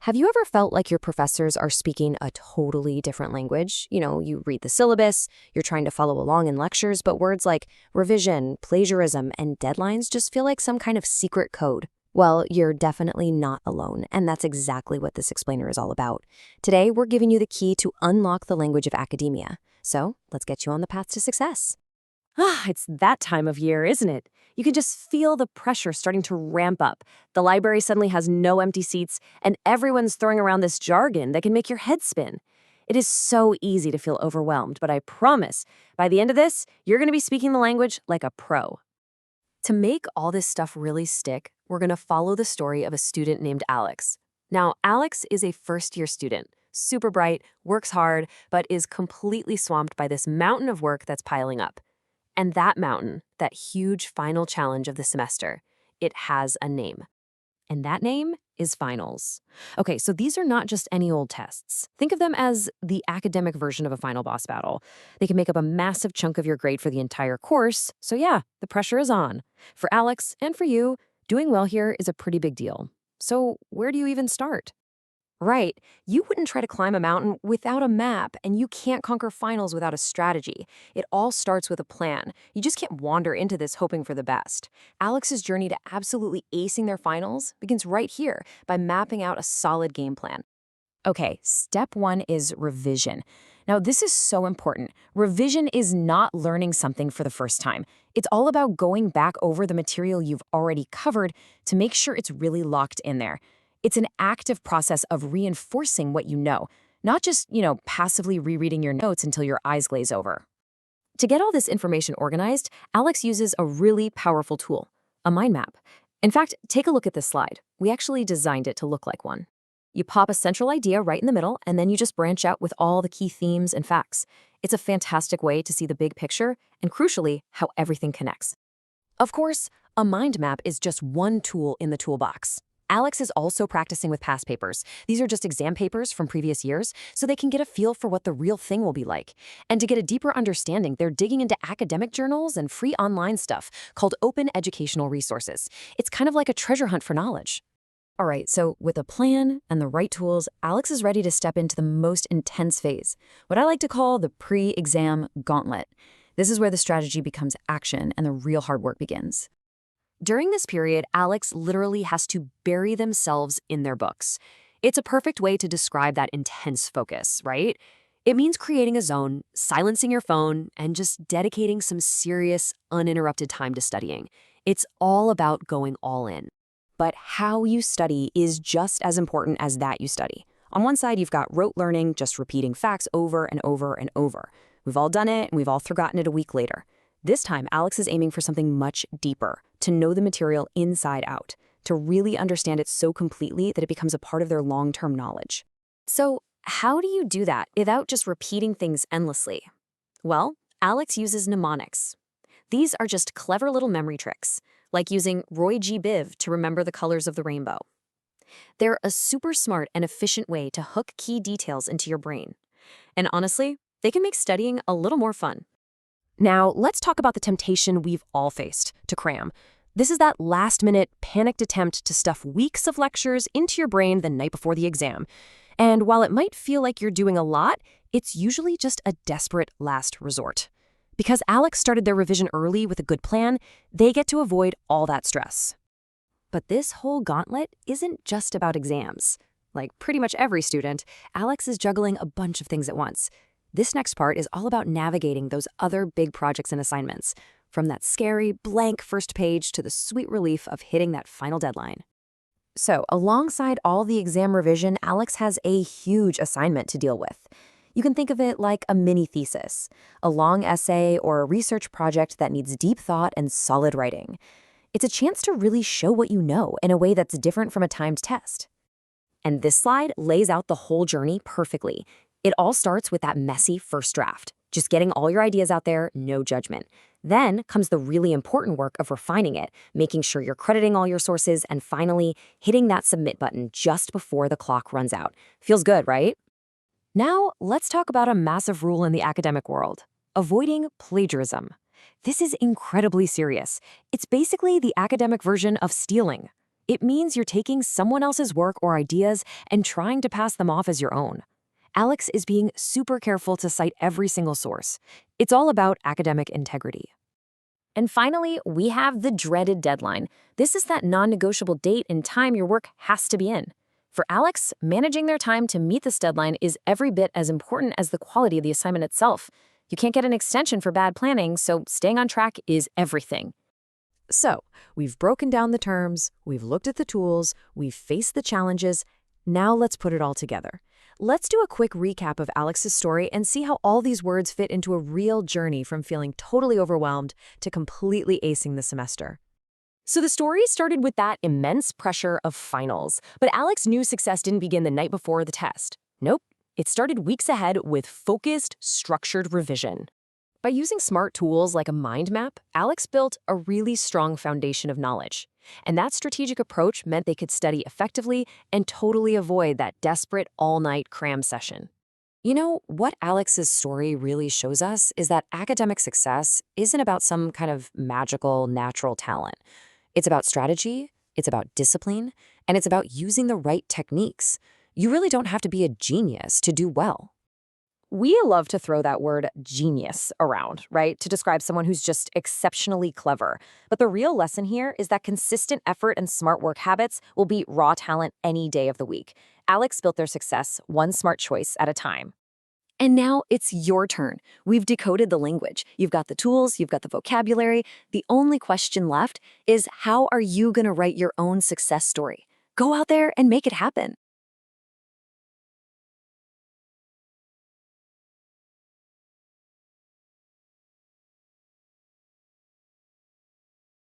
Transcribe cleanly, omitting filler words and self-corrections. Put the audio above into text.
Have you ever felt like your professors are speaking a totally different language? You read the syllabus, you're trying to follow along in lectures, but words like revision, plagiarism, and deadlines just feel like some kind of secret code. Well, you're definitely not alone, and that's exactly what this explainer is all about. Today, we're giving you the key to unlock the language of academia. So, let's get you on the path to success. It's that time of year, isn't it? You can just feel the pressure starting to ramp up. The library suddenly has no empty seats, and everyone's throwing around this jargon that can make your head spin. It is so easy to feel overwhelmed, but I promise, by the end of this, you're going to be speaking the language like a pro. To make all this stuff really stick, we're going to follow the story of a student named Alex. Now, Alex is a first-year student, super bright, works hard, but is completely swamped by this mountain of work that's piling up. And that mountain, that huge final challenge of the semester, it has a name. And that name is finals. Okay, so these are not just any old tests. Think of them as the academic version of a final boss battle. They can make up a massive chunk of your grade for the entire course. So yeah, the pressure is on. For Alex and for you, doing well here is a pretty big deal. So where do you even start? Right. You wouldn't try to climb a mountain without a map, and you can't conquer finals without a strategy. It all starts with a plan. You just can't wander into this hoping for the best. Alex's journey to absolutely acing their finals begins right here by mapping out a solid game plan. Okay, step one is revision. Now, this is so important. Revision is not learning something for the first time. It's all about going back over the material you've already covered to make sure it's really locked in there. It's an active process of reinforcing what you know, not just, passively rereading your notes until your eyes glaze over. To get all this information organized, Alex uses a really powerful tool, a mind map. In fact, take a look at this slide. We actually designed it to look like one. You pop a central idea right in the middle, and then you just branch out with all the key themes and facts. It's a fantastic way to see the big picture and, crucially, how everything connects. Of course, a mind map is just one tool in the toolbox. Alex is also practicing with past papers. These are just exam papers from previous years, so they can get a feel for what the real thing will be like. And to get a deeper understanding, they're digging into academic journals and free online stuff called open educational resources. It's kind of like a treasure hunt for knowledge. All right, so with a plan and the right tools, Alex is ready to step into the most intense phase, what I like to call the pre-exam gauntlet. This is where the strategy becomes action and the real hard work begins. During this period, Alex literally has to bury themselves in their books. It's a perfect way to describe that intense focus, right? It means creating a zone, silencing your phone, and just dedicating some serious, uninterrupted time to studying. It's all about going all in. But how you study is just as important as that you study. On one side, you've got rote learning, just repeating facts over and over and over. We've all done it, and we've all forgotten it a week later. This time, Alex is aiming for something much deeper, to know the material inside out, to really understand it so completely that it becomes a part of their long-term knowledge. So, how do you do that without just repeating things endlessly? Well, Alex uses mnemonics. These are just clever little memory tricks, like using Roy G. Biv to remember the colors of the rainbow. They're a super smart and efficient way to hook key details into your brain. And honestly, they can make studying a little more fun. Now, let's talk about the temptation we've all faced, to cram. This is that last-minute, panicked attempt to stuff weeks of lectures into your brain the night before the exam. And while it might feel like you're doing a lot, it's usually just a desperate last resort. Because Alex started their revision early with a good plan, they get to avoid all that stress. But this whole gauntlet isn't just about exams. Like pretty much every student, Alex is juggling a bunch of things at once. This next part is all about navigating those other big projects and assignments, from that scary, blank first page to the sweet relief of hitting that final deadline. So, alongside all the exam revision, Alex has a huge assignment to deal with. You can think of it like a mini thesis, a long essay or a research project that needs deep thought and solid writing. It's a chance to really show what you know in a way that's different from a timed test. And this slide lays out the whole journey perfectly. It all starts with that messy first draft, just getting all your ideas out there, no judgment. Then comes the really important work of refining it, making sure you're crediting all your sources, and finally, hitting that submit button just before the clock runs out. Feels good, right? Now, let's talk about a massive rule in the academic world: avoiding plagiarism. This is incredibly serious. It's basically the academic version of stealing. It means you're taking someone else's work or ideas and trying to pass them off as your own. Alex is being super careful to cite every single source. It's all about academic integrity. And finally, we have the dreaded deadline. This is that non-negotiable date and time your work has to be in. For Alex, managing their time to meet this deadline is every bit as important as the quality of the assignment itself. You can't get an extension for bad planning, so staying on track is everything. So, we've broken down the terms, we've looked at the tools, we've faced the challenges. Now let's put it all together. Let's do a quick recap of Alex's story and see how all these words fit into a real journey from feeling totally overwhelmed to completely acing the semester. So the story started with that immense pressure of finals, but Alex knew success didn't begin the night before the test. Nope, it started weeks ahead with focused, structured revision. By using smart tools like a mind map, Alex built a really strong foundation of knowledge. And that strategic approach meant they could study effectively and totally avoid that desperate all-night cram session. You know, what Alex's story really shows us is that academic success isn't about some kind of magical, natural talent. It's about strategy, it's about discipline, and it's about using the right techniques. You really don't have to be a genius to do well. We love to throw that word genius around, right, to describe someone who's just exceptionally clever. But the real lesson here is that consistent effort and smart work habits will beat raw talent any day of the week. Alex built their success one smart choice at a time. And now it's your turn. We've decoded the language. You've got the tools, you've got the vocabulary. The only question left is, how are you going to write your own success story? Go out there and make it happen.